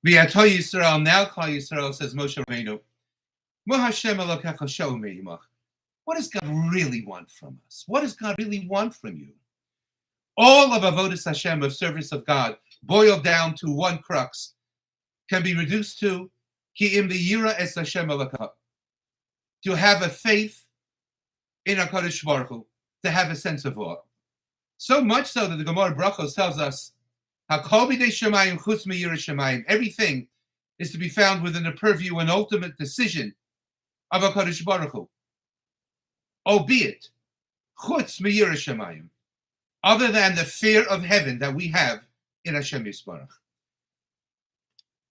V'yato Yisrael, now Klal Yisrael, says Moshe Rabbeinu, Mo Hashem Elokecha Sho'u Me'imach. What does God really want from us? What does God really want from you? All of Avodas Hashem, of service of God, boiled down to one crux, can be reduced to Ki im yira es Hashem Elokecha, to have a faith in HaKadosh Baruch Hu, to have a sense of awe. So much so that the Gemara Brachos tells us, Hakol b'dei Shemayim chutz me'yira Shemayim. Everything is to be found within the purview and ultimate decision of HaKadosh Baruch Hu. Albeit, chutz me'yira Shemayim, other than the fear of heaven that we have in Hashem Yisbarach.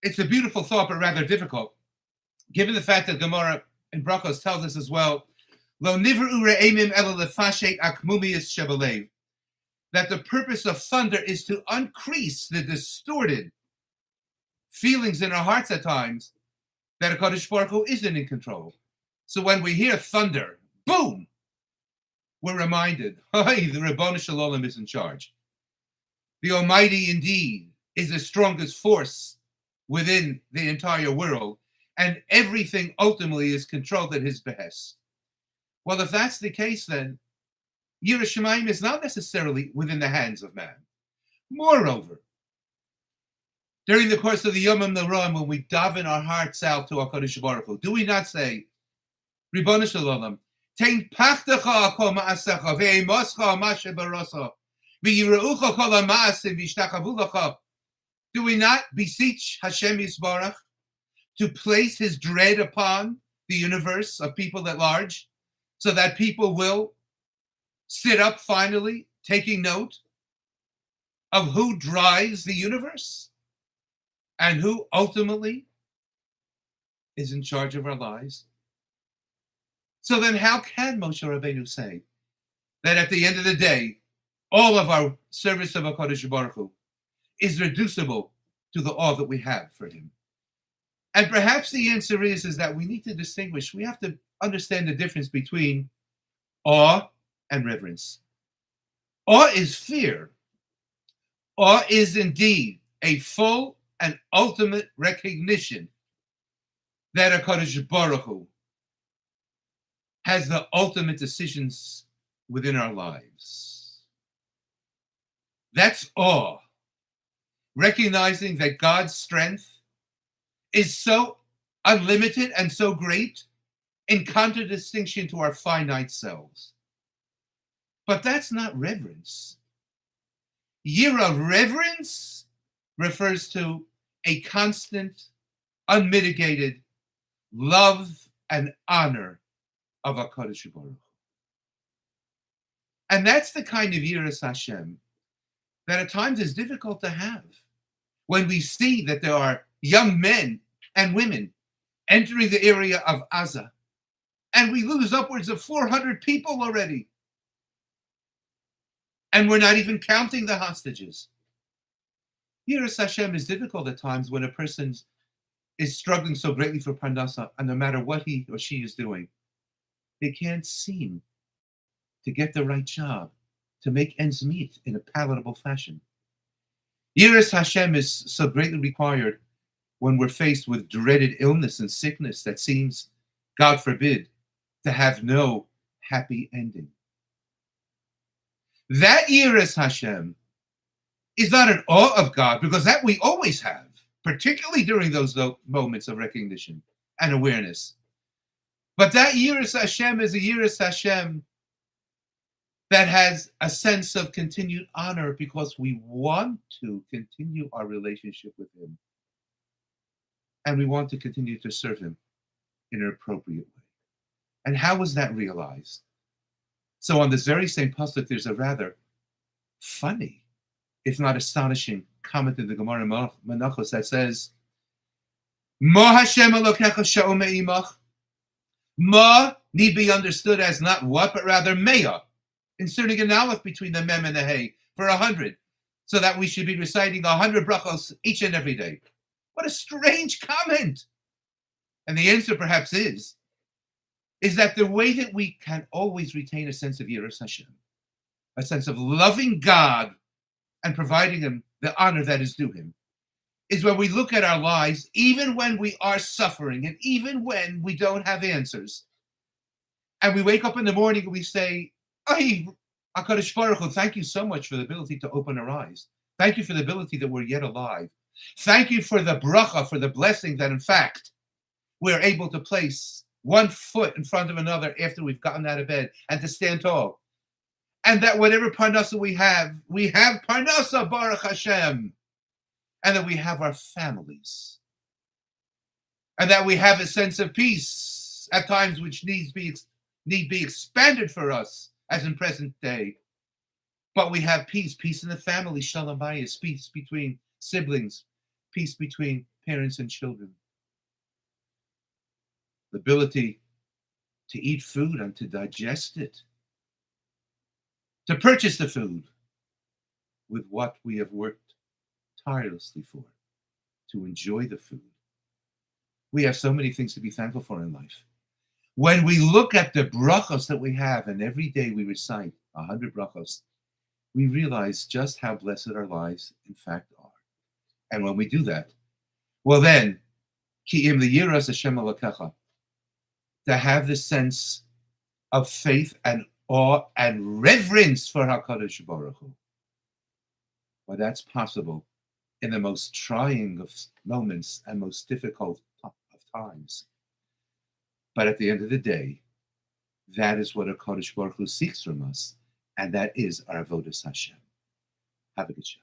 It's a beautiful thought, but rather difficult, given the fact that Gemara and Brachos tells us as well, Lo nivru re'emim ela lefashet akmumiyas shebalev, that the purpose of thunder is to uncrease the distorted feelings in our hearts at times that HaKadosh Baruch Hu isn't in control. So when we hear thunder, boom, we're reminded, hey, the Ribbon Shalom is in charge. The Almighty indeed is the strongest force within the entire world, and everything ultimately is controlled at his behest. Well, if that's the case, then Yira Shemayim is not necessarily within the hands of man. Moreover, during the course of the Yom HaNorah, when we daven our hearts out to HaKadosh Baruch Hu, do we not say, Ribbon Shalom, Tein pachtecha kol ma'asecha ve'emoscha ma'aseh barosa ve'yireucha kol ha'ma'asim v'yishtachavu lecha? Do we not beseech Hashem Yisbarach to place his dread upon the universe of people at large, so that people will sit up finally, taking note of who drives the universe and who ultimately is in charge of our lives? So then how can Moshe Rabbeinu say that at the end of the day, all of our service of HaKadosh Baruch Hu is reducible to the awe that we have for him? And perhaps the answer is that we need to distinguish, we have to understand the difference between awe and reverence. Awe is fear. Awe is indeed a full and ultimate recognition that HaKadosh Baruch Hu has the ultimate decisions within our lives. That's awe. Recognizing that God's strength is so unlimited and so great in contradistinction to our finite selves. But that's not reverence. Yira, reverence, refers to a constant, unmitigated love and honor of HaKadosh Baruch Hu. And that's the kind of Yiras Hashem that at times is difficult to have when we see that there are young men and women entering the area of Gaza, and we lose upwards of 400 people already. And we're not even counting the hostages. Yiras Hashem is difficult at times when a person is struggling so greatly for Parnasa, and no matter what he or she is doing, they can't seem to get the right job, to make ends meet in a palatable fashion. Yiras Hashem is so greatly required when we're faced with dreaded illness and sickness that seems, God forbid, to have no happy ending. That Yiras Hashem is not an awe of God, because that we always have, particularly during those moments of recognition and awareness. But that Yiras Hashem is a Yiras Hashem that has a sense of continued honor, because we want to continue our relationship with him. And we want to continue to serve him in an appropriate way. And how was that realized? So on this very same pasuk, there's a rather funny, if not astonishing, comment in the Gemara Menachos that says, Ma Hashem Elokecha she'o me'imach. Ma need be understood as not what, but rather mea, inserting an aleph between the mem and the hey for 100, so that we should be reciting 100 brachos each and every day. What a strange comment! And the answer perhaps is that the way that we can always retain a sense of Yiras Hashem, a sense of loving God and providing him the honor that is due him, is when we look at our lives, even when we are suffering and even when we don't have answers, and we wake up in the morning and we say, "Ay, HaKadosh Baruch Hu, thank you so much for the ability to open our eyes. Thank you for the ability that we're yet alive. Thank you for the bracha, for the blessing that, in fact, we're able to place one foot in front of another after we've gotten out of bed and to stand tall. And that whatever parnasa we have parnasa, Baruch Hashem. And that we have our families. And that we have a sense of peace at times which need be expanded for us, as in present day. But we have peace in the family, shalom bayis, peace between siblings, peace between parents and children. The ability to eat food and to digest it. To purchase the food with what we have worked tirelessly for, to enjoy the food. We have so many things to be thankful for in life. When we look at the brachos that we have, and every day we recite 100 brachos, we realize just how blessed our lives in fact are. And when we do that, well then, ki'im liyiras Hashem alakecha, to have this sense of faith and awe and reverence for HaKadosh Baruch Hu. Well, that's possible in the most trying of moments and most difficult of times. But at the end of the day, that is what HaKadosh Baruch Hu seeks from us, and that is our avodas Hashem. Have a good show.